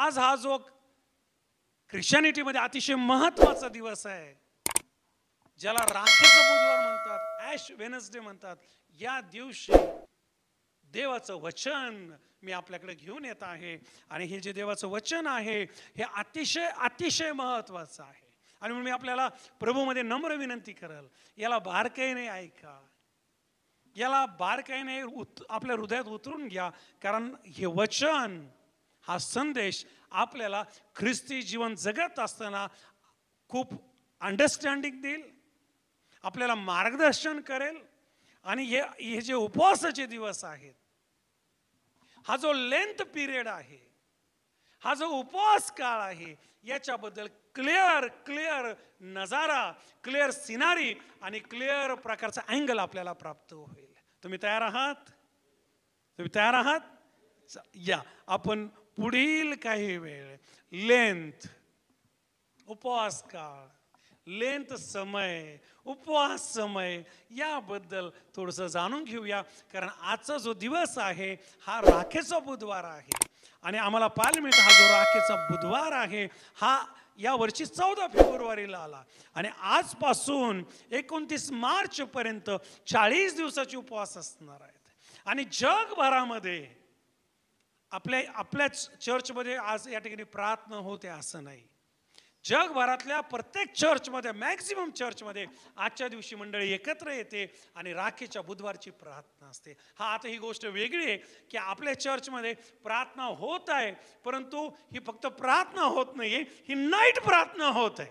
आज हा जो ख्रिश्चनिटीमध्ये अतिशय महत्त्वाचा दिवस आहे, ज्याला राखेचा बुधवार म्हणतात, ॲश वेनसडे म्हणतात, या दिवशी देवाचं वचन मी आपल्याकडे घेऊन येत आहे. आणि हे जे देवाचं वचन आहे हे अतिशय अतिशय महत्त्वाचं आहे. आणि म्हणून मी आपल्याला प्रभूमध्ये नम्र विनंती करेल, याला बारकाईने ऐका, याला बारकाईने आपल्या हृदयात उतरून घ्या. कारण हे वचन, हा संदेश आपल्याला ख्रिस्ती जीवन जगत असताना खूप अंडरस्टँडिंग देईल, आपल्याला मार्गदर्शन करेल. आणि हे जे उपवासाचे दिवस आहेत, हा जो लेंथ पिरियड आहे, हा जो उपवास काळ आहे, याच्याबद्दल क्लिअर नजारा, क्लिअर सिनारी आणि क्लिअर प्रकारचा अँगल आपल्याला प्राप्त होईल. तुम्ही तयार आहात? तुम्ही तयार आहात? या आपण पुढील काही वेळ लेंथ, उपवास काळ, लेंथ समय, उपवास समय याबद्दल थोडंसं जाणून घेऊया. कारण आजचा जो दिवस आहे हा राखेचा बुधवार आहे. आणि आम्हाला पाहायला मिळतं हा जो राखेचा बुधवार आहे हा या वर्षी 14 फेब्रुवारीला आला. आणि आजपासून 29 मार्चपर्यंत 40 दिवसाचे उपवास असणार आहेत. आणि जगभरामध्ये आपल्याच चर्चमध्ये आज या ठिकाणी प्रार्थना होते असं नाही, जगभरातल्या प्रत्येक चर्चमध्ये, मॅक्झिमम चर्चमध्ये आजच्या दिवशी मंडळी एकत्र येते आणि राखेच्या बुधवारची प्रार्थना असते. हा आता ही गोष्ट वेगळी आहे की आपल्या चर्चमध्ये प्रार्थना होत आहे, परंतु ही फक्त प्रार्थना होत नाही आहे, ही नाईट प्रार्थना होत आहे.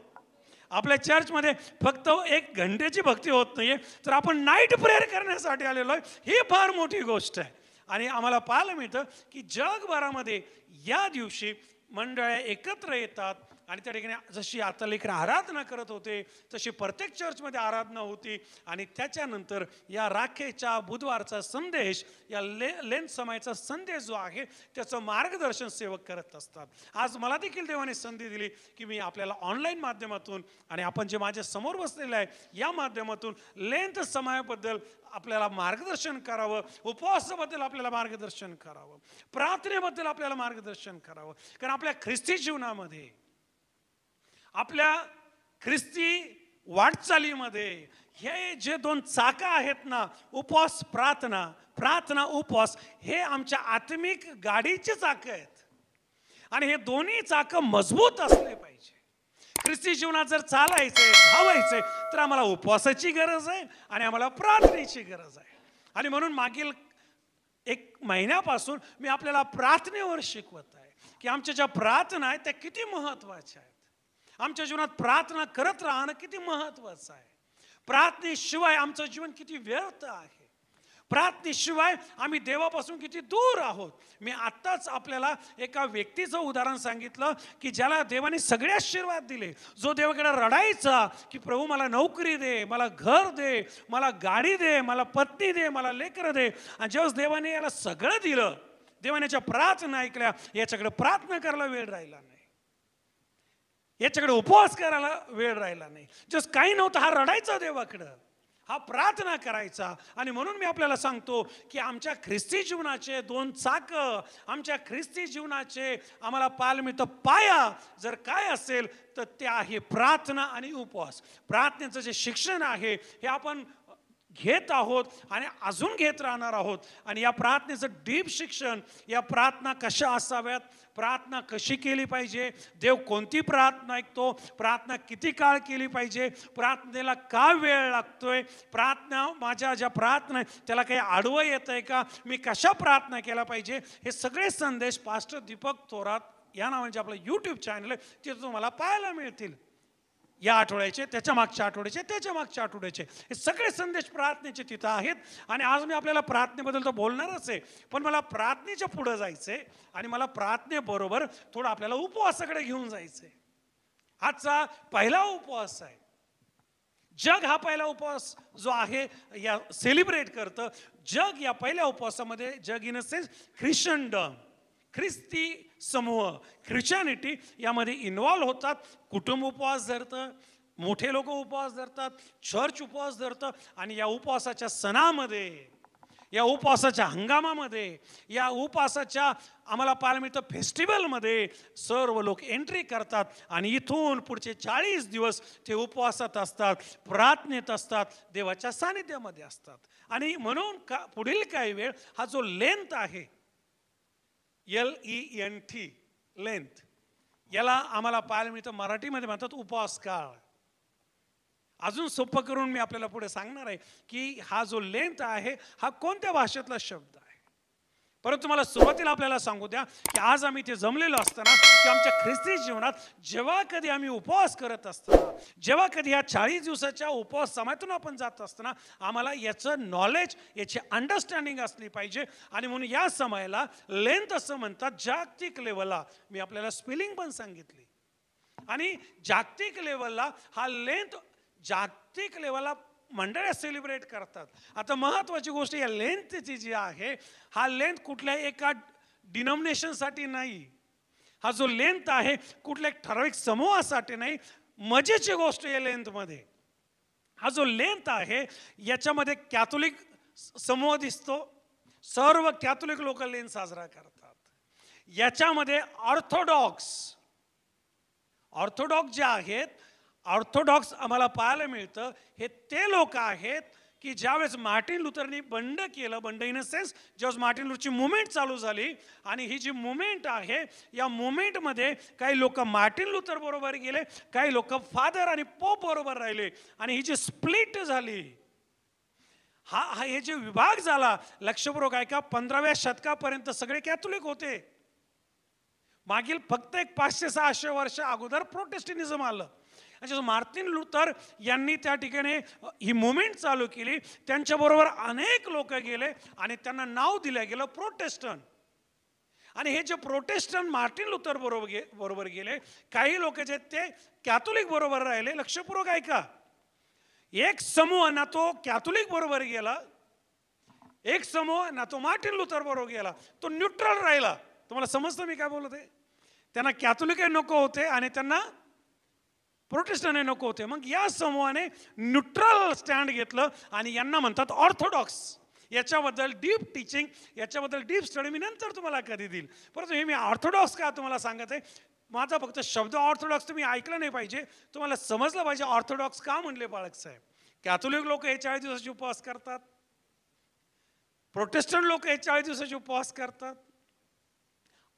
आपल्या चर्चमध्ये फक्त 1 घंटेची भक्ती होत नाही आहे, तर आपण नाईट प्रेयर करण्यासाठी आलेलो आहे. ही फार मोठी गोष्ट आहे. आणि आम्हाला पाहायला मिळतं की जगभरामध्ये या दिवशी मंडळ्या एकत्र येतात. आणि त्या ठिकाणी जशी आता लेकरं आराधना करत होते तशी प्रत्येक चर्चमध्ये आराधना होती. आणि त्याच्यानंतर या राखेच्या बुधवारचा संदेश, या लेंथ समयाचा संदेश जो आहे त्याचं मार्गदर्शन सेवक करत असतात. आज मला देखील देवाने संधी दिली की मी आपल्याला ऑनलाईन माध्यमातून आणि आपण जे माझ्या समोर बसलेलं आहे या माध्यमातून लेंथ समयाबद्दल आपल्याला मार्गदर्शन करावं, उपवासाबद्दल आपल्याला मार्गदर्शन करावं, प्रार्थनेबद्दल आपल्याला मार्गदर्शन करावं. कारण आपल्या ख्रिस्ती जीवनामध्ये, आपल्या ख्रिस्ती वाटचालीमध्ये हे जे 2 चाकं आहेत ना, उपवास प्रार्थना, प्रार्थना उपवास, हे आमच्या आत्मिक गाडीचे चाकं आहेत. आणि हे दोन्ही चाकं मजबूत असले पाहिजे. ख्रिस्ती जीवनात जर चालायचंय, धावायचंय, तर आम्हाला उपवासाची गरज आहे आणि आम्हाला प्रार्थनेची गरज आहे. आणि म्हणून मागील 1 महिन्यापासून मी आपल्याला प्रार्थनेवर शिकवत आहे की आमच्या ज्या प्रार्थना आहेत त्या किती महत्त्वाच्या आहेत. आमच्या जीवनात प्रार्थना करत राहणं किती महत्त्वाचं आहे. प्रार्थनेशिवाय आमचं जीवन किती व्यर्थ आहे. प्रार्थनेशिवाय आम्ही देवापासून किती दूर आहोत. मी आत्ताच आपल्याला एका व्यक्तीचं उदाहरण सांगितलं की ज्याला देवाने सगळे आशीर्वाद दिले, जो देवाकडे रडायचा की प्रभू मला नोकरी दे, मला घर दे, मला गाडी दे, मला पत्नी दे, मला लेकरं दे. आणि जेव्हा देवाने याला सगळं दिलं, देवाने याच्या प्रार्थना ऐकल्या, याच्याकडे प्रार्थना करायला वेळ राहिला नाही, याच्याकडे उपवास करायला वेळ राहिला नाही. जस्ट काही नव्हतं, हा रडायचा देवाकडं, हा प्रार्थना करायचा. आणि म्हणून मी आपल्याला सांगतो की आमच्या ख्रिस्ती जीवनाचे 2 चाकं, आमच्या ख्रिस्ती जीवनाचे आम्हाला पाहायला मिळतं पाया जर काय असेल तर ते आहे प्रार्थना आणि उपवास. प्रार्थनेचं जे शिक्षण आहे हे आपण घेत आहोत आणि अजून घेत राहणार आहोत. आणि या प्रार्थनेचं डीप शिक्षण, या प्रार्थना कशा असाव्यात, प्रार्थना कशी केली पाहिजे, देव कोणती प्रार्थना ऐकतो, प्रार्थना किती काळ केली पाहिजे, प्रार्थनेला का वेळ लागतोय, प्रार्थना माझ्या ज्या प्रार्थना आहे त्याला काही आडवं येतं आहे का, मी कशा प्रार्थना केल्या पाहिजे, हे सगळे संदेश पास्टर दीपक थोरात या नावाचे आपलं यूट्यूब चॅनल आहे तिथे तुम्हाला पाहायला मिळतील. या आठवड्याचे, त्याच्या मागच्या आठवड्याचे, त्याच्या मागच्या आठवड्याचे हे सगळे संदेश प्रार्थनेचे तिथं आहेत. आणि आज मी आपल्याला प्रार्थनेबद्दल तर बोलणारच आहे, पण मला प्रार्थनेच्या पुढं जायचं आहे आणि मला प्रार्थनेबरोबर थोडं आपल्याला उपवासाकडे घेऊन जायचं आहे. आजचा पहिला उपवास आहे. जग हा पहिला उपवास जो आहे या सेलिब्रेट करतं. जग या पहिल्या उपवासामध्ये, जग इन अ सेन्स ख्रिश्चनडम, ख्रिस्ती समूह, ख्रिश्चॅनिटी यामध्ये इन्व्हॉल्व होतात. कुटुंब उपवास धरतं, मोठे लोक उपवास धरतात, चर्च उपवास धरतं. आणि या उपवासाच्या सणामध्ये या उपवासाच्या हंगामामध्ये, या उपवासाच्या आम्हाला पाहायला मिळतं फेस्टिवलमध्ये सर्व लोक एंट्री करतात आणि इथून पुढचे 40 दिवस ते उपवासात असतात, प्रार्थनेत असतात, देवाच्या सानिध्यामध्ये असतात. आणि म्हणून पुढील काही वेळ हा जो लेंथ आहे, LENT, लेंथ, याला आम्हाला पाहायला मिळतं मराठीमध्ये म्हणतात उपवास काळ. अजून सोपं करून मी आपल्याला पुढे सांगणार आहे की हा जो लेंथ आहे हा कोणत्या भाषेतला शब्द आहे. परंतु मला सुरुवातीला आपल्याला सांगू द्या की आज आम्ही ते जमलेलो असताना की आमच्या ख्रिस्ती जीवनात जेव्हा कधी आम्ही उपवास करत असताना, जेव्हा कधी या 40 दिवसाच्या उपवास समयातून आपण जात असताना आम्हाला याचं नॉलेज, याची अंडरस्टँडिंग असली पाहिजे. आणि म्हणून या समयाला लेंथ असं म्हणतात. जागतिक लेवलला मी आपल्याला स्पेलिंग पण सांगितली. आणि जागतिक लेवलला हा लेंथ, जागतिक लेवलला मंडळ्या सेलिब्रेट करतात. आता महत्वाची गोष्ट या लेंथची जी आहे, हा लेंथ कुठल्याही एका डिनॉमिनेशनसाठी नाही. हा जो लेंथ आहे कुठल्या एक ठराविक समूहासाठी नाही. मजेची गोष्ट या लेंथमध्ये, हा जो लेंथ आहे याच्यामध्ये कॅथोलिक समूह दिसतो. सर्व कॅथोलिक लोक लेंथ साजरा करतात. याच्यामध्ये ऑर्थोडॉक्स जे आहेत, ऑर्थोडॉक्स आम्हाला पाहायला मिळतं हे ते लोक आहेत की ज्यावेळेस मार्टिन लुथरनी बंड केलं, बंड इन अ सेन्स ज्यावेळेस मार्टिन लुथरची मुवमेंट चालू झाली, आणि ही जी मुवमेंट आहे या मुवमेंटमध्ये काही लोक मार्टिन लुथर बरोबर गेले, काही लोक फादर आणि पोप बरोबर राहिले, आणि ही जी स्प्लिट झाली, हे जे विभाग झाला, लक्षपूर्वक ऐका, 15व्या शतकापर्यंत सगळे कॅथोलिक होते. मागील फक्त एक 500-600 वर्ष अगोदर प्रोटेस्टंटिझम आलं. मार्टिन लुथर यांनी त्या ठिकाणी ही मुवमेंट चालू केली. त्यांच्याबरोबर अनेक लोक गेले आणि त्यांना नाव दिलं गेलं प्रोटेस्टंट. आणि हे जे प्रोटेस्टंट मार्टिन लुथर बरोबर गेले, काही लोक जे ते कॅथोलिक बरोबर राहिले. लक्षपूर्वक ऐका, एक समूह ना तो कॅथोलिक बरोबर गेला, एक समूह ना तो मार्टिन लुथर बरोबर गेला, तो न्यूट्रल राहिला. तुम्हाला समजतं मी काय बोलत आहे? त्यांना कॅथोलिक नको होते आणि त्यांना प्रोटेस्टंट नको होते. मग या समूहाने न्यूट्रल स्टँड घेतलं आणि यांना म्हणतात ऑर्थोडॉक्स. याच्याबद्दल डीप टीचिंग, याच्याबद्दल डीप स्टडी मी नंतर तुम्हाला कधी देईल. परंतु हे मी ऑर्थोडॉक्स का तुम्हाला सांगत आहे, माझा फक्त शब्द ऑर्थोडॉक्स तुम्ही ऐकलं नाही पाहिजे, तुम्हाला समजलं पाहिजे ऑर्थोडॉक्स का म्हणले बाळक साहेब. कॅथोलिक लोक हे 40 दिवसाचे उपवास करतात, प्रोटेस्टंट लोक हे 40 दिवसाचे उपवास करतात,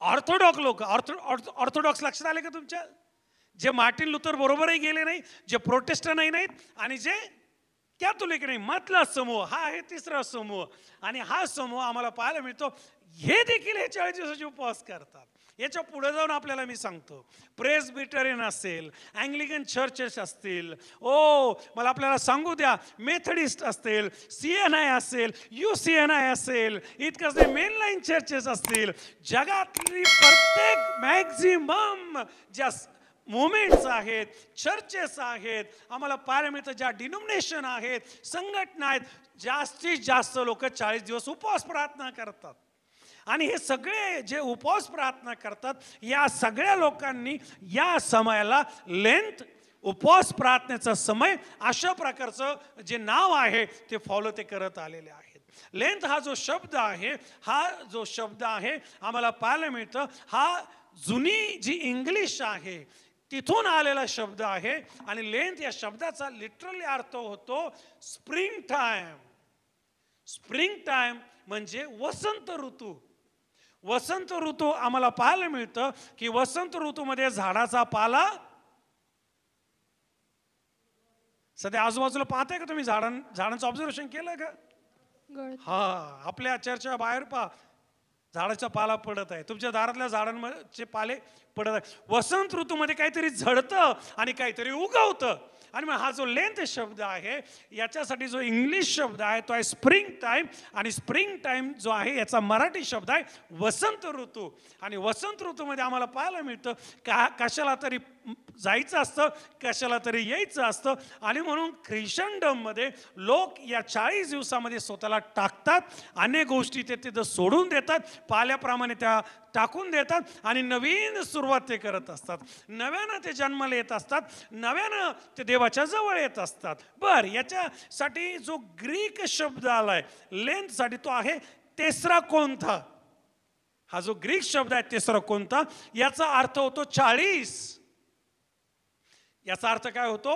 ऑर्थोडॉक्स लोक, ऑर्थोडॉक्स लक्षात आले का तुमच्या? जे मार्टिन लुथर बरोबरही गेले नाही, जे प्रोटेस्टंटही नाहीत, आणि जे कॅथोलिक नाही, मधला समूह हा आहे तिसरा समूह. आणि हा समूह आम्हाला पाहायला मिळतो, हे देखील हे 40 दिवसाचे उपवास करतात. याच्या पुढे जाऊन आपल्याला मी सांगतो, प्रेस्बिटेरियन असेल, अँग्लिकन चर्चेस असतील, मला आपल्याला सांगू द्या, मेथडिस्ट असतील, CNI असेल, UCNI असेल, इतकंच नाही, मेनलाईन चर्चेस असतील, जगातली प्रत्येक मॅक्झिमम ज्या मुवमेंट्स आहेत, चर्चेस आहेत, आम्हाला पाहायला मिळतं ज्या डिनॉमिनेशन आहेत, संघटना आहेत, जास्तीत जास्त लोक 40 दिवस उपवास प्रार्थना करतात. आणि हे सगळे जे उपवास प्रार्थना करतात, या सगळ्या लोकांनी या समयाला लेंथ, उपवास प्रार्थनेचा समय, अशा प्रकारचं जे नाव आहे ते फॉलो ते करत आलेले आहेत. लेंथ हा जो शब्द आहे, आम्हाला पाहायला मिळतं, हा जुनी जी इंग्लिश आहे तिथून आलेला शब्द आहे. आणि लेंथ या शब्दाचा लिटरली अर्थ होतो स्प्रिंग टाइम. स्प्रिंग टाइम म्हणजे वसंत ऋतू. वसंत ऋतू आम्हाला पाहायला मिळतं की वसंत ऋतूमध्ये झाडाचा पाला, सध्या आजूबाजूला पाहताय का तुम्ही? झाडांचं ऑब्झर्वेशन केलं का? हा, आपल्या चर्चा बाहेर पहा, झाडाचा पाला पडत आहे, तुमच्या दारातल्या झाडांचे पाले पडत आहे. वसंत ऋतूमध्ये काहीतरी झडतं आणि काहीतरी उगवतं. आणि मग हा जो लेंथ शब्द आहे, याच्यासाठी जो इंग्लिश शब्द आहे तो आहे स्प्रिंग टाइम. आणि स्प्रिंग टाइम जो आहे याचा मराठी शब्द आहे वसंत ऋतू. आणि वसंत ऋतूमध्ये आम्हाला पाहायला मिळतं कशाला तरी जायचं असतं, कशाला तरी यायचं असतं. आणि म्हणून ख्रिश्चनडममध्ये लोक या 40 दिवसामध्ये स्वतःला टाकतात, अनेक गोष्टी ते तिथं सोडून देतात, पाल्याप्रमाणे त्या टाकून देतात आणि नवीन सुरुवात ते करत असतात. नव्यानं ते जन्माला येत असतात, नव्यानं ते देवाच्या जवळ येत असतात. बर, याच्यासाठी जो ग्रीक शब्द आलाय लेंथसाठी तो आहे तेसरा कोंथा. हा जो ग्रीक शब्द आहे तेसरा कोंथा, याचा अर्थ होतो 40. याचा अर्थ काय होतो?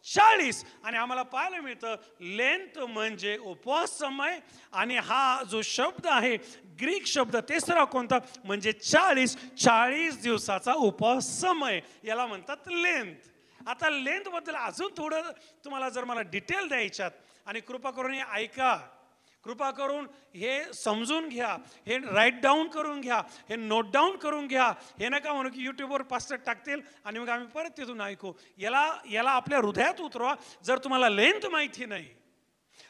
40. आणि आम्हाला पाहायला मिळतं लेंथ म्हणजे उपवास समय, आणि हा जो शब्द आहे ग्रीक शब्द तेसरा कोंथा म्हणजे 40 दिवसाचा उपवास समय, याला म्हणतात लेंथ. आता लेंथ बद्दल अजून थोडं तुम्हाला जर मला डिटेल द्यायच्यात, आणि कृपा करून हे ऐका, कृपा करून हे समजून घ्या, हे राईट डाऊन करून घ्या, हे नोट डाऊन करून घ्या. हे नका म्हणू की यूट्यूबवर पास्टर टाकतील आणि मग आम्ही परत तिथून ऐकू. याला आपल्या हृदयात उतरवा. जर तुम्हाला लेंथ माहिती नाही,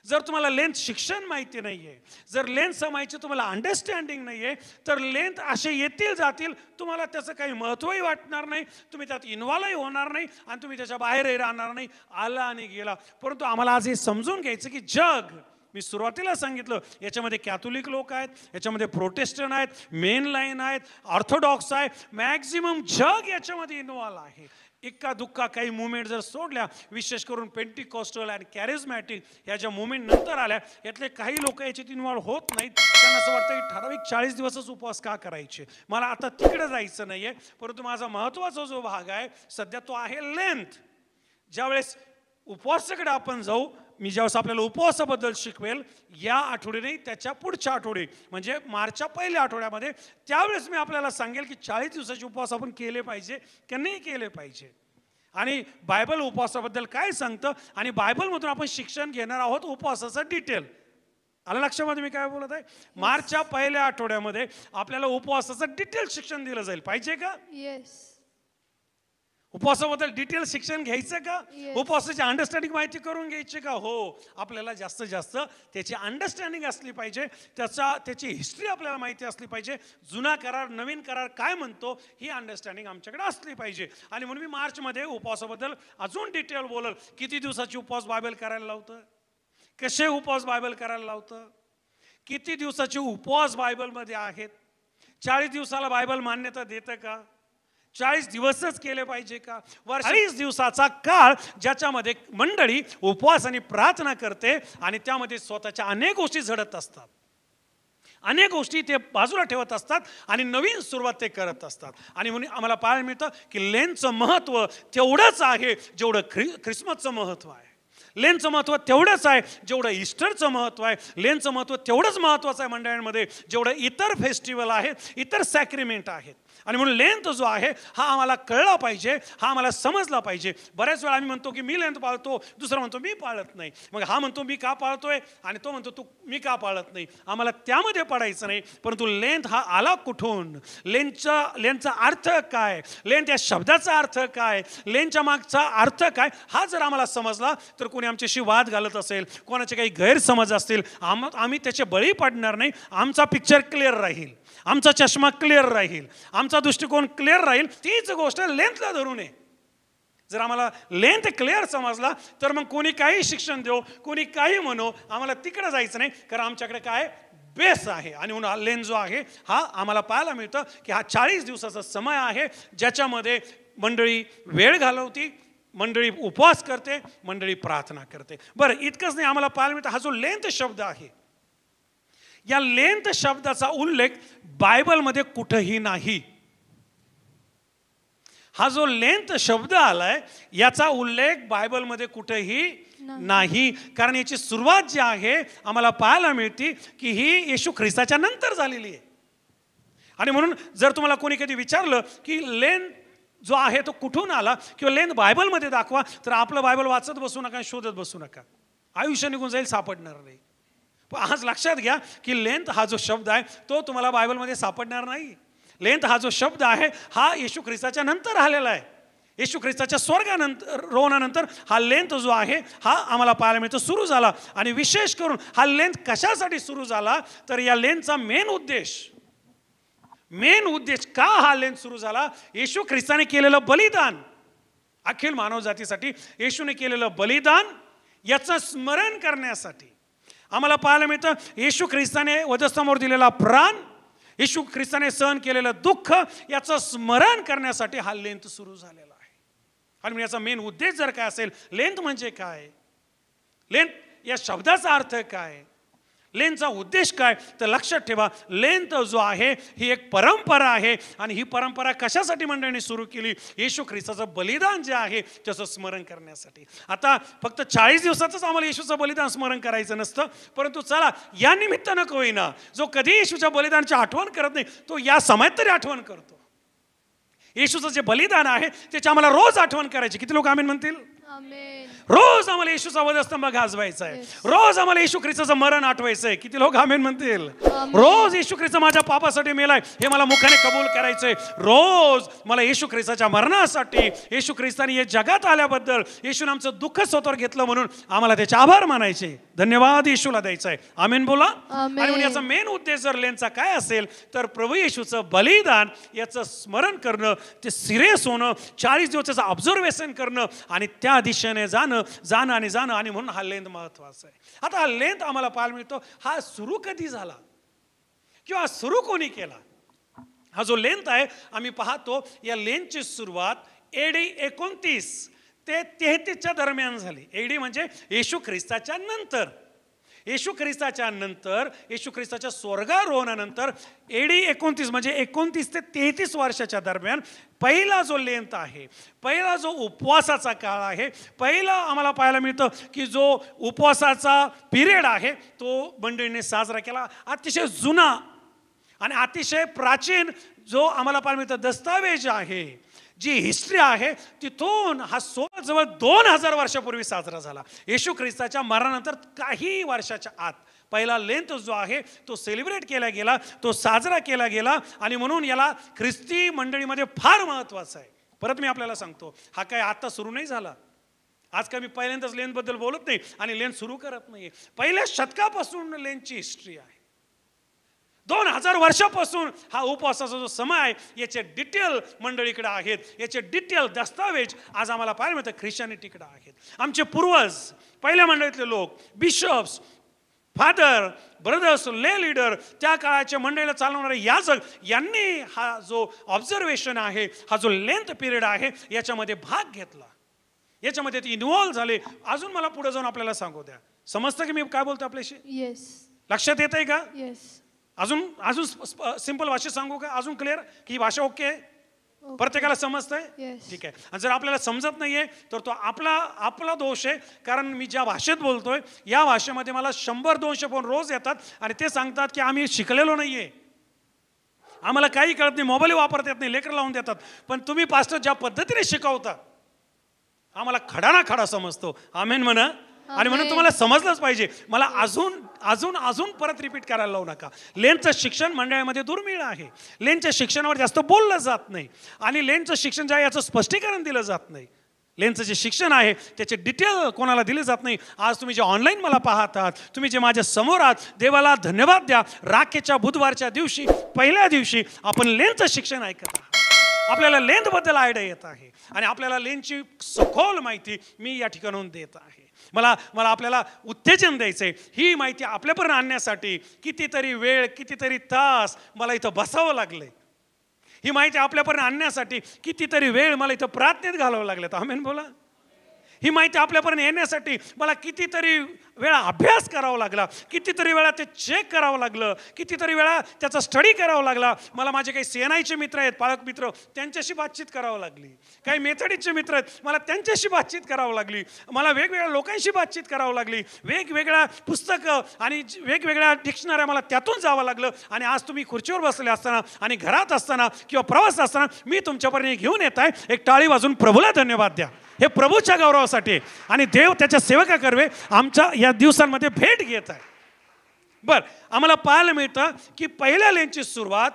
जर तुम्हाला लेंथ शिक्षण माहिती नाहीये, जर लेंथ समायची तुम्हाला अंडरस्टँडिंग नाहीये, तर लेंथ असे येतील जातील, तुम्हाला त्याचं काही महत्त्वही वाटणार नाही, तुम्ही त्यात इन्व्हॉल्वही होणार नाही आणि तुम्ही त्याच्या बाहेरही राहणार नाही. आला आणि गेला. परंतु आम्हाला आज हे समजून घ्यायचं की जग, मी सुरुवातीला सांगितलं, याच्यामध्ये कॅथोलिक लोक आहेत, याच्यामध्ये प्रोटेस्टंट आहेत, मेन लाईन आहेत, ऑर्थोडॉक्स आहे, मॅक्झिमम जग याच्यामध्ये इन्व्हॉल्व आहे. इक्का दुक्का काही मुवमेंट जर सोडल्या, विशेष करून पेंटिकॉस्टल आणि कॅरिझमॅटिक ह्या ज्या मुवमेंट नंतर आल्या, यातले काही लोक याच्यात इन्व्हॉल्व होत नाहीत. त्यांना असं वाटतं की ठराविक 40 दिवसच उपवास का करायचे. मला आता तिकडे जायचं नाहीये, परंतु माझा महत्त्वाचा जो भाग आहे सध्या तो आहे लेंथ. ज्यावेळेस उपवासाकडे आपण जाऊ, मी ज्यावेळेस आपल्याला उपवासाबद्दल शिकवेल या आठवडे नाही, त्याच्या पुढच्या आठवडे म्हणजे मार्चच्या पहिल्या आठवड्यामध्ये, त्यावेळेस मी आपल्याला सांगेल की 40 दिवसाचे उपवास आपण केले पाहिजे की नाही केले पाहिजे, आणि बायबल उपवासाबद्दल काय सांगतं, आणि बायबलमधून आपण शिक्षण घेणार आहोत उपवासाचं डिटेल. आलं लक्षामध्ये मी काय बोलत आहे? मार्चच्या पहिल्या आठवड्यामध्ये आपल्याला उपवासाचं डिटेल शिक्षण दिलं जाईल. पाहिजे का? येस. उपवासाबद्दल डिटेल शिक्षण घ्यायचं का? उपवासाची अंडरस्टँडिंग माहिती करून घ्यायची का? हो, आपल्याला जास्तीत जास्त त्याची अंडरस्टँडिंग असली पाहिजे, त्याची हिस्ट्री आपल्याला माहिती असली पाहिजे, जुना करार नवीन करार काय म्हणतो ही अंडरस्टँडिंग आमच्याकडे असली पाहिजे. आणि म्हणून मी मार्चमध्ये उपवासाबद्दल अजून डिटेल बोलल. किती दिवसाची उपवास बायबल करायला लावतं, कसे उपवास बायबल करायला लावतं, किती दिवसाचे उपवास बायबलमध्ये आहेत, 40 दिवसाला बायबल मान्यता देतं का, 40 दिवसच केले पाहिजे का, 40 दिवसाचा काळ ज्याच्यामध्ये मंडळी उपवास आणि प्रार्थना करते आणि त्यामध्ये स्वतःच्या अनेक गोष्टी झडत असतात, अनेक गोष्टी ते बाजूला ठेवत असतात आणि नवीन सुरुवात ते करत असतात. आणि म्हणून आम्हाला पाहायला मिळतं की लेंथचं महत्त्व तेवढंच आहे जेवढं ख्रिसमसचं महत्त्व आहे. लेंथचं महत्त्व तेवढंच आहे जेवढं ईस्टरचं महत्त्व आहे. लेंथचं महत्त्व तेवढंच महत्त्वाचं आहे मंडळांमध्ये जेवढं इतर फेस्टिवल आहेत, इतर सॅक्रिमेंट आहेत. आणि म्हणून लेंथ जो आहे हा आम्हाला कळला पाहिजे, हा आम्हाला समजला पाहिजे. बऱ्याच वेळा आम्ही म्हणतो की मी लेंथ पाळतो, दुसरा म्हणतो मी पाळत नाही, मग हा म्हणतो मी का पाळतोय आणि तो म्हणतो तू मी का पाळत नाही. आम्हाला त्यामध्ये पडायचं नाही, परंतु लेंथ हा आला कुठून, लेंथचा अर्थ काय, लेंथ या शब्दाचा अर्थ काय, लेंथच्या मागचा अर्थ काय, हा जर आम्हाला समजला तर कोणी आमच्याशी वाद घालत असेल, कोणाचे काही गैरसमज असतील, आम्ही त्याचे बळी पडणार नाही. आमचा पिक्चर क्लिअर राहील, आमचा चष्मा क्लिअर राहील, आमचा दृष्टिकोन क्लिअर राहील. तीच गोष्ट लेंथला धरून आहे. जर आम्हाला लेंथ क्लिअर समजला तर मग कोणी काही शिक्षण देऊ, कोणी काही म्हणू, आम्हाला तिकडे जायचं नाही, कारण आमच्याकडे काय बेस आहे. आणि म्हणून लेंथ जो आहे हा आम्हाला पाहायला मिळतं की हा 40 दिवसाचा समय आहे ज्याच्यामध्ये मंडळी वेळ घालवती, मंडळी उपवास करते, मंडळी प्रार्थना करते. बरं, इतकंच नाही, आम्हाला पाहायला मिळतं हा जो लेंथ शब्द आहे, या लेंथ शब्दाचा उल्लेख बायबलमध्ये कुठेही नाही. हा जो लेंथ शब्द आलाय याचा उल्लेख बायबलमध्ये कुठेही नाही, कारण याची सुरुवात जी आहे आम्हाला पाहायला मिळते की ही येशू ख्रिस्ताच्या नंतर झालेली आहे. आणि म्हणून जर तुम्हाला कोणी कधी विचारलं की लेंथ जो आहे तो कुठून आला किंवा लेंथ बायबलमध्ये दाखवा, तर आपलं बायबल वाचत बसू नका, शोधत बसू नका, आयुष्य निघून जाईल, सापडणार नाही. पण आज लक्षात घ्या की लेंथ हा जो शब्द आहे तो तुम्हाला बायबलमध्ये सापडणार नाही. लेंथ हा जो शब्द आहे हा येशू ख्रिस्ताच्या नंतर आलेला आहे. येशू ख्रिस्ताच्या स्वर्गानंतर रोवणानंतर हा लेंथ जो आहे हा आम्हाला पाहायला मिळतो सुरू झाला. आणि विशेष करून हा लेंथ कशासाठी सुरू झाला, तर या लेंथचा मेन उद्देश का हा लेंथ सुरू झाला, येशू ख्रिस्ताने केलेलं बलिदान, अखिल मानवजातीसाठी येशूने केलेलं बलिदान याचं स्मरण करण्यासाठी आम्हाला पाहायला मिळतं येशू ख्रिस्ताने वधस्तंभावर दिलेला प्राण, येशू ख्रिस्ताने सहन केलेलं दुःख याचं स्मरण करण्यासाठी हा लेंथ सुरू झालेला आहे. आणि याचा मेन उद्देश जर काय असेल, लेंथ म्हणजे काय, लेंथ या शब्दाचा अर्थ काय, लेंथचा उद्देश काय, तर लक्षात ठेवा लेंथ जो आहे ही एक परंपरा आहे. आणि ही परंपरा कशासाठी मंडळींनी सुरू केली, येशू ख्रिस्ताचं बलिदान जे आहे त्याचं स्मरण करण्यासाठी. आता फक्त 40 दिवसाचंच आम्हाला येशूचं बलिदान स्मरण करायचं नसतं, परंतु चला या निमित्तानं का होईना जो कधी येशूच्या बलिदानाची आठवण करत नाही तो या समयात तरी आठवण करतो. येशूचं जे बलिदान आहे त्याची आम्हाला रोज आठवण करायची. किती लोक आमेन म्हणतील? रोज आम्हाला येशूचा वधस्तंभ गाजवायचा आहे, रोज आम्हाला येशू ख्रिस्ताचं मरण आठवायचं आहे. किती लोक आमेन म्हणतील? रोज येशू ख्रिस्त माझ्या पापासाठी मेलाय हे मला मुखाने कबूल करायचंय. रोज मला येशू ख्रिस्ताच्या मरणासाठी, येशू ख्रिस्ताने या जगात आल्याबद्दल, येशूने आमचं दुःख स्वतःवर घेतलं म्हणून आम्हाला त्याचे आभार मानायचे, धन्यवाद येशूला द्यायचा आहे. आमेन बोला. आणि याचा मेन उद्देश जर लेंथचा काय असेल तर प्रभू येशूचं बलिदान याचं स्मरण करणं, ते सिरियस होणं, 40 दिवसाचं ऑब्झर्वेशन करणं आणि त्या दिशेने जाणं आणि म्हणून हा लेंथ महत्वाचा आहे. आता हा लेंथ आम्हाला पाहायला मिळतो, हा सुरू कधी झाला किंवा सुरू कोणी केला? हा जो लेंथ आहे आम्ही पाहतो या लेंथची सुरुवात AD 29 ते 33च्या दरम्यान झाली. AD म्हणजे येशू ख्रिस्ताच्या नंतर, येशू ख्रिस्ताच्या नंतर, येशू ख्रिस्ताच्या स्वर्गारोहणानंतर AD 29 म्हणजे 29 ते 33 वर्षाच्या दरम्यान पहिला जो लेंथ आहे, पहिला जो उपवासाचा काळ आहे, पहिला आम्हाला पाहायला मिळतं की जो उपवासाचा पिरियड आहे तो मंडळीने साजरा केला. अतिशय जुना आणि अतिशय प्राचीन जो आम्हाला पाहायला मिळतं दस्तावेज आहे, जी हिस्ट्री आहे, तिथून हा जवळ 2000 वर्षापूर्वी साजरा झाला. येशू ख्रिस्ताच्या मरणानंतर काही वर्षाच्या आत पहिला लेंथ जो आहे तो सेलिब्रेट केला गेला, तो साजरा केला गेला. आणि म्हणून याला ख्रिस्ती मंडळीमध्ये फार महत्त्वाचं आहे. परत मी आपल्याला सांगतो, हा काय आता सुरू नाही झाला. आज काय मी पहिल्यांदाच लेंथबद्दल बोलत नाही आणि लेंथ सुरू करत नाही. पहिल्या शतकापासून लेंथची हिस्ट्री आहे. 2000 वर्षापासून हा उपवासाचा जो समय आहे याचे डिटेल मंडळीकडे आहेत, याचे डिटेल दस्तावेज आज आम्हाला पाहायला मिळतं ख्रिश्चनिटीकडे आहेत. आमचे पूर्वज, पहिल्या मंडळीतले लोक, बिशप्स, फादर, ब्रदर्स, ले लीडर, त्या काळाच्या मंडळीला चालवणारे याजक यांनी हा जो ऑब्झर्वेशन आहे, हा जो लेंथ पिरियड आहे याच्यामध्ये भाग घेतला, याच्यामध्ये ते इन्व्हॉल्व झाले. अजून मला पुढे जाऊन आपल्याला सांगू द्या, समजतं की मी काय बोलतो आपल्याशी? येस. लक्षात येत आहे का? येस. अजून सिंपल भाषेत सांगू का? अजून क्लिअर की ही भाषा ओके आहे? प्रत्येकाला समजतंय? ठीक आहे. आणि जर आपल्याला समजत नाहीये तर तो आपला दोष आहे, कारण मी ज्या भाषेत बोलतोय या भाषेमध्ये मला 100-200 फोन रोज येतात आणि ते सांगतात की आम्ही शिकलेलो नाहीये, आम्हाला काही कळत नाही, मोबाईल वापरता येत नाही, लेकर लावून देतात, पण तुम्ही पास्टर ज्या पद्धतीने शिकवता आम्हाला खडा ना खडा समजतो. आमेन म्हणा. आणि म्हणून तुम्हाला समजलंच पाहिजे. मला अजून परत रिपीट करायला लावू नका. लेंथचं शिक्षण मंडळामध्ये दुर्मिळ आहे. लेंथच्या शिक्षणावर जास्त बोललं जात नाही आणि लेंथचं शिक्षण जे आहे याचं स्पष्टीकरण दिलं जात नाही. लेंथचं जे शिक्षण आहे त्याचे डिटेल कोणाला दिले जात नाही. आज तुम्ही जे ऑनलाईन मला पाहत आहात, तुम्ही जे माझ्या समोर आहात, देवाला धन्यवाद द्या. राखेच्या बुधवारच्या दिवशी, पहिल्या दिवशी आपण लेंथचं शिक्षण ऐकत आहात. आपल्याला लेंथबद्दल आयडिया येत आहे आणि आपल्याला लेंथची सखोल माहिती मी या ठिकाणून देत आहे. मला आपल्याला उत्तेजन द्यायचंय. ही माहिती आपल्यापर्यंत आणण्यासाठी कितीतरी वेळ, कितीतरी तास मला इथं बसावं लागलंय. ही माहिती आपल्यापर्यंत आणण्यासाठी कितीतरी वेळ मला इथं प्रार्थनेत घालावं लागलं. आमेन बोला. ही माहिती आपल्यापर्यंत येण्यासाठी मला कितीतरी वेळा अभ्यास करावा लागला, कितीतरी वेळा ते चेक करावं लागलं, कितीतरी वेळा त्याचा स्टडी करावा लागला. मला माझे काही CNIचे मित्र आहेत, पालक मित्र, त्यांच्याशी बातचीत करावं लागली. काही मेथडिस्टचे मित्र आहेत, मला त्यांच्याशी बातचीत करावं लागली. मला वेगवेगळ्या लोकांशी बातचीत करावं लागली. वेगवेगळ्या पुस्तकं आणि वेगवेगळ्या डिक्शनऱ्या मला त्यातून जावं लागलं. आणि आज तुम्ही खुर्चीवर बसले असताना आणि घरात असताना किंवा प्रवासात असताना मी तुमच्यापर्यंत घेऊन येत आहे. एक टाळी वाजून प्रभूला धन्यवाद द्या. हे प्रभूच्या गौरवासाठी आणि देव त्याच्या सेवका कर्वे आमच्या या दिवसांमध्ये भेट घेत आहे. बरं, आम्हाला पाहायला मिळतं की पहिल्या लेंथची सुरुवात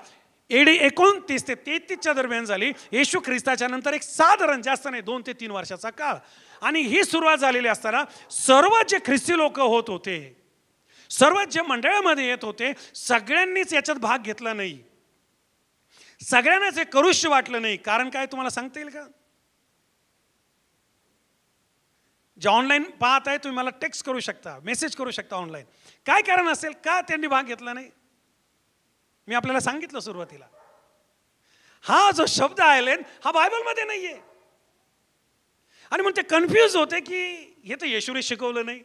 AD 29 ते 33च्या दरम्यान झाली. येशू ख्रिस्ताच्या नंतर एक साधारण, जास्त नाही, 2 ते 3 वर्षाचा काळ. आणि ही सुरुवात झालेली असताना सर्व जे ख्रिस्ती लोक होत होते, सर्व जे मंडळामध्ये येत होते, सगळ्यांनीच याच्यात भाग घेतला नाही. सगळ्यांनाच हे करूशी वाटलं नाही. कारण काय तुम्हाला सांगता येईल का? जे ऑनलाईन पाहत आहे तुम्ही मला टेक्स्ट करू शकता, मेसेज करू शकता ऑनलाईन. काय कारण असेल का त्यांनी भाग घेतला नाही? मी आपल्याला सांगितलं सुरुवातीला, हा जो शब्द आहे लेन हा बायबलमध्ये नाहीये. आणि म्हणून ते कन्फ्यूज होते की हे तर येशूने शिकवलं नाही,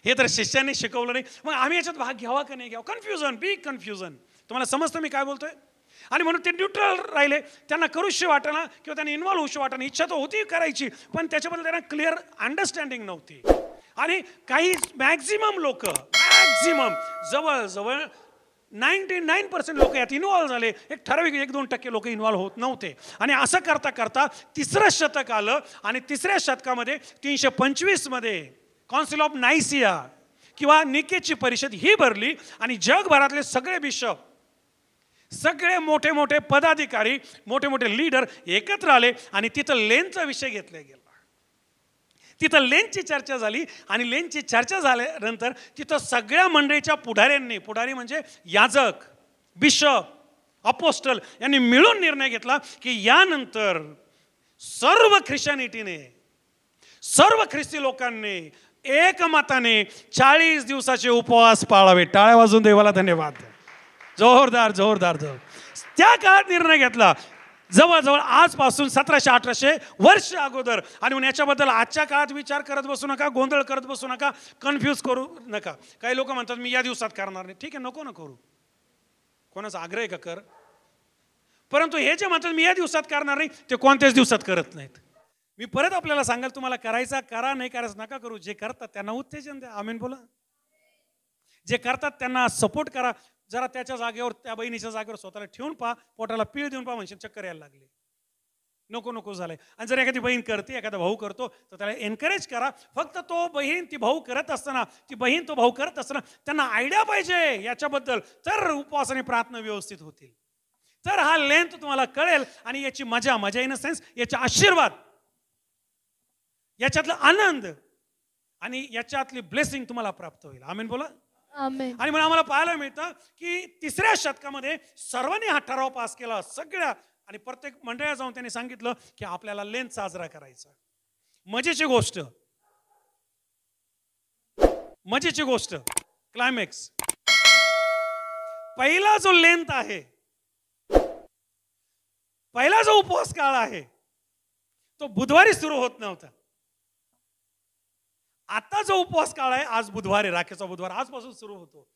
हे तर शिष्यांनी शिकवलं नाही, मग आम्ही याच्यात भाग घ्यावा का नाही घ्यावा. Confusion, big confusion. तुम्हाला समजतं मी काय बोलतोय? आणि म्हणून ते न्यूट्रल राहिले. त्यांना करूशी वाटेना किंवा त्यांनी इन्व्हॉल्व होऊशी वाटेना. इच्छा तर होती करायची, पण त्याच्याबद्दल त्यांना क्लिअर अंडरस्टँडिंग नव्हती. आणि काही मॅक्झिमम लोक, मॅक्झिमम जवळजवळ 99% लोक यात इन्व्हॉल्व झाले. एक ठराविक 1-2% लोक इन्व्हॉल्व होत नव्हते. आणि असं करता करता तिसरं शतक आलं. आणि तिसऱ्या शतकामध्ये 325 मध्ये कॉन्सिल ऑफ नायसिया किंवा निकेची परिषद ही भरली. आणि जगभरातले सगळे बिशप, सगळे मोठे मोठे पदाधिकारी, मोठे मोठे लीडर एकत्र आले आणि तिथं लेनचा विषय घेतला गेला. तिथं लेनची चर्चा झाली. आणि लेनची चर्चा झाल्यानंतर तिथं सगळ्या मंडळीच्या पुढाऱ्यांनी, पुढारी म्हणजे याजक, बिशप, अपोस्टल यांनी मिळून निर्णय घेतला की यानंतर सर्व ख्रिश्चनिटीने, सर्व ख्रिस्ती लोकांनी एकमताने 40 दिवसाचे उपवास पाळावे. टाळ्या वाजून देवाला धन्यवाद. जोरदार जोरदार जोर. त्या काळात निर्णय घेतला, जवळजवळ आजपासून 1700-1800 वर्ष अगोदर. आणि म्हणून याच्याबद्दल आजच्या काळात विचार करत बसू नका, गोंधळ करत बसू नका, कन्फ्यूज करू नका. काही लोक म्हणतात मी या दिवसात करणार नाही. ठीक आहे, नको ना करू. कोणाचा आग्रह का कर. परंतु हे जे म्हणतात मी या दिवसात करणार नाही, ते कोणत्याच दिवसात करत नाहीत. मी परत आपल्याला सांगाल, तुम्हाला करायचा करा, नाही करायचं नका करू. जे करतात त्यांना उत्तेजन द्या. आमेन बोला. जे करतात त्यांना सपोर्ट करा. जरा त्याच्या जागेवर, त्या बहिणीच्या जागेवर स्वतःला ठेवून पहा, पोटाला पीळ देऊन पहा, म्हणजे चक्कर यायला लागले, नको नको झालंय. आणि जर एखादी बहीण करते, एखादा भाऊ करतो, तर त्याला एनकरेज करा. फक्त तो बहीण ती भाऊ करत असताना, ती बहीण तो भाऊ करत असताना त्यांना आयडिया पाहिजे याच्याबद्दल, तर उपवास आणि प्रार्थना व्यवस्थित होतील. तर हा लेंथ तुम्हाला कळेल. आणि याची मजा, मजा इन अ सेन्स याचा आशीर्वाद, याच्यातला आनंद आणि याच्यातली ब्लेसिंग तुम्हाला प्राप्त होईल. आमेन बोला. आमेन. आणि म्हणून आम्हाला पाहायला मिळतं की तिसऱ्या शतकामध्ये सर्वांनी हा ठराव पास केला, सगळ्या. आणि प्रत्येक मंडळात जाऊन त्यांनी सांगितलं की आपल्याला लेंथ साजरा करायचा. मजेची गोष्ट, मजेची गोष्ट, क्लायमॅक्स. पहिला जो लेंथ आहे, पहिला जो उपवास काळ आहे, तो बुधवारी सुरू होत नव्हता. आता जो उपवास काळ आहे, आज बुधवार आहे, राखेचा बुधवार, आजपासून सुरू होतो.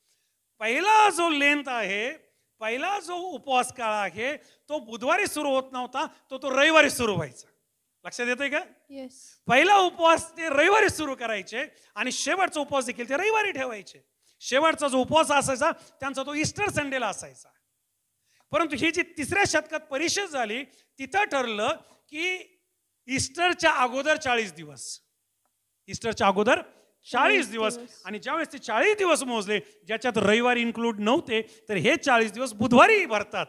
पहिला जो लेंथ आहे, पहिला जो उपवास काळ आहे, तो बुधवारी सुरू होत नव्हता, तो रविवारी सुरू व्हायचा. लक्षात येतंय का? पहिला उपवास ते रविवारी सुरू करायचे आणि शेवटचा उपवास देखील ते रविवारी ठेवायचे. शेवटचा जो उपवास असायचा त्यांचा तो ईस्टर संडेला असायचा. परंतु ही जी तिसऱ्या शतकात परिषद झाली, तिथं ठरलं की ईस्टरच्या अगोदर 40 दिवस, ईस्टरच्या अगोदर 40 दिवस. आणि ज्यावेळेस ते 40 दिवस मोजले, ज्याच्यात रविवारी इन्क्लूड नव्हते, तर हे 40 दिवस बुधवारी भरतात.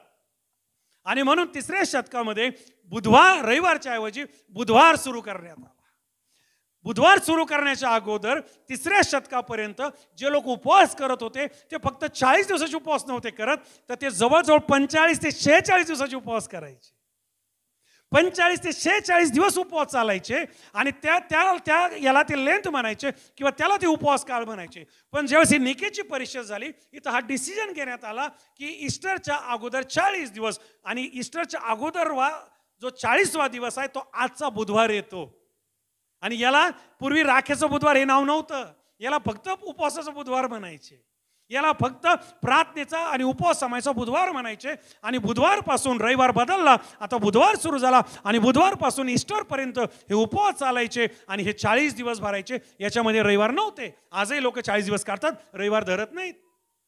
आणि म्हणून तिसऱ्या शतकामध्ये बुधवार, रविवारच्या ऐवजी बुधवार सुरू करण्यात आला. बुधवार सुरू करण्याच्या अगोदर तिसऱ्या शतकापर्यंत जे लोक उपवास करत होते, ते फक्त 40 दिवसाचे उपवास नव्हते करत, तर ते जवळजवळ 45 ते 46 दिवसाचे उपवास करायचे. 45 ते 46 दिवस उपवास चालायचे. आणि त्या याला ते लेंथ म्हणायचे किंवा त्याला ते उपवास काळ म्हणायचे. पण ज्यावेळेस ही निकेची परिषद झाली, इथं हा डिसिजन घेण्यात आला की ईस्टरच्या अगोदर 40 दिवस. आणि ईस्टरच्या अगोदर जो 40वा दिवस आहे, तो आजचा बुधवार येतो. आणि याला पूर्वी राखेचं बुधवार हे नाव नव्हतं, याला फक्त उपवासाचा बुधवार म्हणायचे, याला फक्त प्रार्थनेचा आणि उपवास समायचा बुधवार म्हणायचे. आणि बुधवारपासून रविवार बदलला, आता बुधवार सुरू झाला. आणि बुधवारपासून ईस्टरपर्यंत हे उपवास चालायचे आणि हे 40 दिवस भरायचे. याच्यामध्ये रविवार नव्हते. आजही लोक 40 दिवस काढतात, रविवार धरत नाहीत.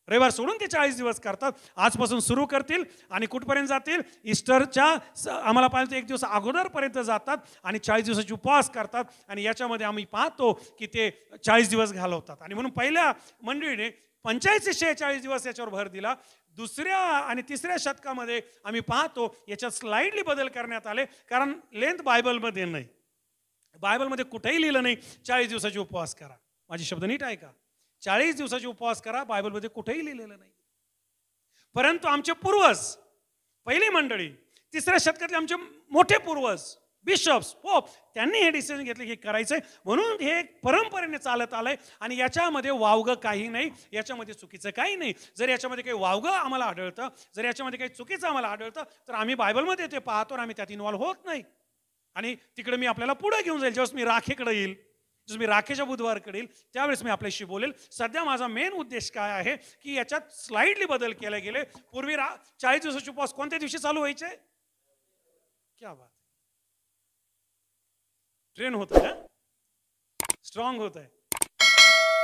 रविवार सोडून ते 40 दिवस करतात. आजपासून सुरू करतील आणि कुठपर्यंत जातील? ईस्टरच्या आम्हाला पाहिजे 1 दिवस अगोदरपर्यंत जातात आणि 40 दिवसाचे उपवास करतात. आणि याच्यामध्ये आम्ही पाहतो की ते 40 दिवस घालवतात. आणि म्हणून पहिल्या मंडळीने 45 ते 46 दिवस याच्यावर भर दिला. दुसऱ्या आणि तिसऱ्या शतकामध्ये आम्ही पाहतो याच्यात स्लाइडली बदल करण्यात आले, कारण लेंथ बायबलमध्ये नाही. बायबलमध्ये कुठेही लिहिलं नाही 40 दिवसाचे उपवास करा. माझे शब्द नीट ऐका. 40 दिवसाचे उपवास करा, बायबलमध्ये कुठेही लिहिलेलं नाही. परंतु आमचे पूर्वज, पहिली मंडळी, तिसऱ्या शतकातले आमचे मोठे पूर्वज, बिशप्स, पोप त्यांनी हे डिसिजन घेतले की करायचंय, म्हणून हे परंपरेने चालत आलंय. आणि याच्यामध्ये वावगं काही नाही, याच्यामध्ये चुकीचं काही नाही. जर याच्यामध्ये काही वावगं आम्हाला आढळतं, जर याच्यामध्ये काही चुकीचं आम्हाला आढळतं, तर आम्ही बायबलमध्ये ते पाहतो आणि आम्ही त्यात इन्व्हॉल्व्ह होत नाही. आणि तिकडे मी आपल्याला पुढे घेऊन जाईल. जेव्हा मी राखेकडे येईल, जेव्हा मी राखेच्या बुधवारकडे येईल, त्यावेळेस मी आपल्याशी बोलेल. सध्या माझा मेन उद्देश काय आहे की याच्यात स्लाइडली बदल केले गेले. पूर्वी 40 दिवसाचे उपवास कोणत्या दिवशी चालू व्हायचे? क्या बात, ट्रेन होत आहे, स्ट्रॉंग होत आहे.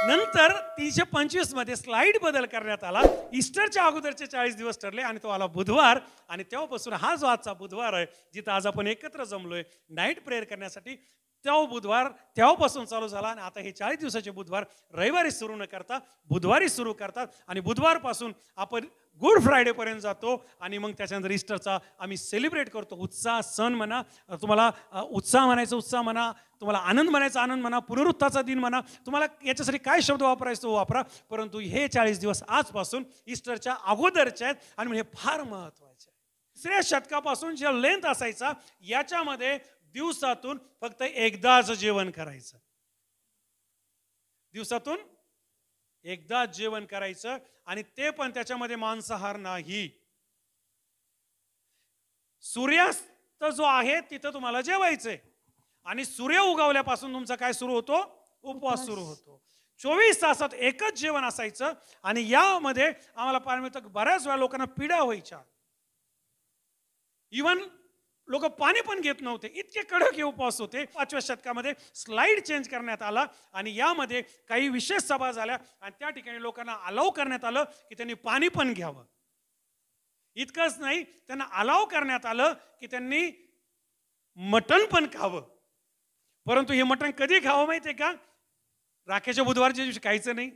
नंतर 325 मध्ये स्लाइड बदल करण्यात आला. ईस्टरच्या अगोदरचे 40 दिवस ठरले आणि तो आला बुधवार. आणि तेव्हापासून हा जो आजचा बुधवार आहे, जिथं आज आपण एकत्र जमलोय नाईट प्रेयर करण्यासाठी, तो बुधवार तेव्हापासून चालू झाला. आणि आता हे 40 दिवसाचे बुधवार रविवारी सुरू न करता बुधवारी सुरू करतात. आणि बुधवारपासून आपण गुड फ्रायडे पर्यंत जातो. आणि मग त्याच्यानंतर ईस्टरचा आम्ही सेलिब्रेट करतो. उत्साह, सण म्हणा, तुम्हाला उत्साह म्हणायचं उत्साह म्हणा, तुम्हाला आनंद म्हणायचा आनंद म्हणा, पुनरुत्थाचा दिन म्हणा, तुम्हाला याच्यासाठी काय शब्द वापरायचा तो वापरा. परंतु हे 40 दिवस आजपासून ईस्टरच्या अगोदरचे आहेत. आणि हे फार महत्वाचे आहे. 3ऱ्या शतकापासून जे लेंथ असायचा, याच्यामध्ये दिवसातून फक्त एकदाच जेवण करायचं. दिवसातून एकदाच जेवण करायचं. आणि ते पण त्याच्यामध्ये मांसाहार नाही. सूर्यास्त जो आहे तिथं तुम्हाला जेवायचंय. आणि सूर्य उगवल्यापासून तुमचा काय सुरू होतो? उपवास सुरू होतो. 24 तासात एकच जेवण असायचं. आणि यामध्ये आम्हाला पाहायला मिळतं बऱ्याच वेळा लोकांना पीडा व्हायच्या. इव्हन लोक पाणी पण घेत नव्हते, इतके कडक हे उपवास होते. 5व्या शतकामध्ये स्लाइड चेंज करण्यात आला. आणि यामध्ये काही विशेष सभा झाल्या आणि त्या ठिकाणी लोकांना अलाव करण्यात आलं की त्यांनी पाणी पण घ्यावं. इतकंच नाही, त्यांना अलाव करण्यात आलं की त्यांनी मटण पण खावं. परंतु हे मटण कधी खावं माहितीये का? राखेच्या बुधवारच्या दिवशी खायचं नाही.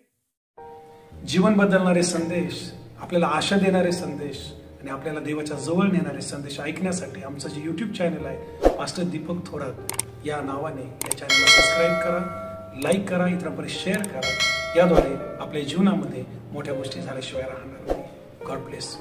जीवन बदलणारे संदेश, आपल्याला आशा देणारे संदेश आणि आपल्याला देवाच्या जवळ नेणारे संदेश ऐकण्यासाठी आमचं जे YouTube चॅनल आहे पास्टर दीपक थोरात या नावाने, या चॅनलला सबस्क्राईब करा, लाईक करा, इतरांपर्यंत शेअर करा. याद्वारे आपल्या जीवनामध्ये मोठ्या गोष्टी झाल्याशिवाय राहणार नाही. God bless.